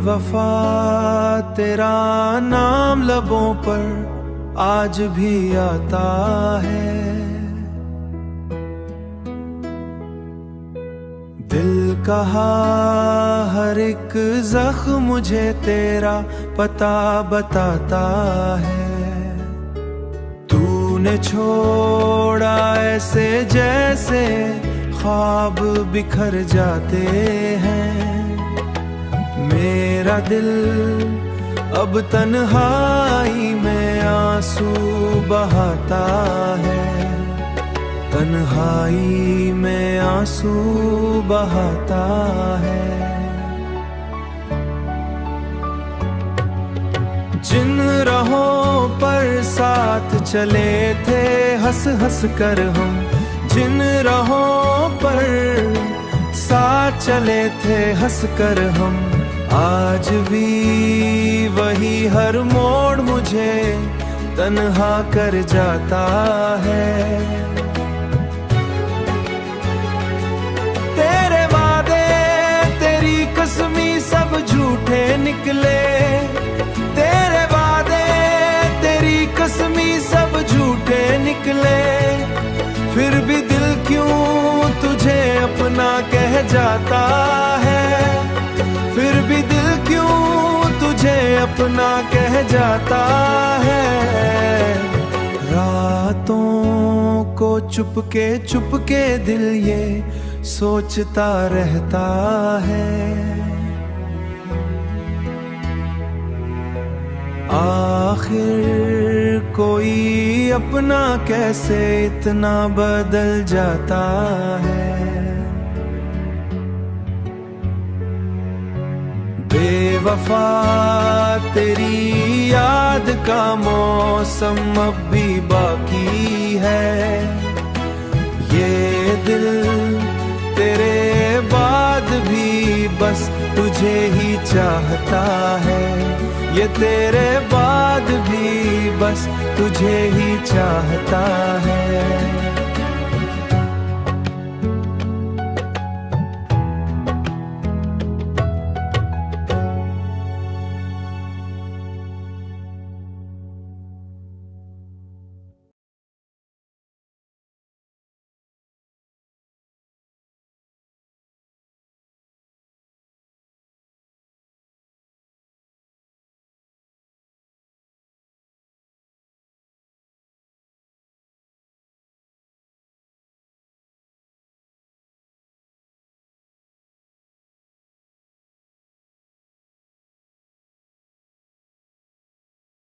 बेवफा तेरा नाम लबों पर आज भी आता है। दिल कहा हर एक जख्म मुझे तेरा पता बताता है। तूने छोड़ा ऐसे जैसे ख्वाब बिखर जाते हैं। मेरा दिल अब तन्हाई में आंसू बहाता है। तन्हाई में आंसू बहाता है। जिन राहों पर साथ चले थे हंस हंस कर हम, जिन राहों पर साथ चले थे हंस कर हम, आज भी वही हर मोड़ मुझे तन्हा कर जाता है। तेरे वादे तेरी कसमी सब झूठे निकले। तेरे वादे तेरी कसमी सब झूठे निकले। फिर भी दिल क्यों तुझे अपना कह जाता है। फिर भी दिल क्यों तुझे अपना कह जाता है। रातों को चुपके दिल ये सोचता रहता है। आखिर कोई अपना कैसे इतना बदल जाता है। बेवफा तेरी याद का मौसम अब भी बाकी है। ये दिल तेरे बाद भी बस तुझे ही चाहता है। ये तेरे बाद भी बस तुझे ही चाहता है।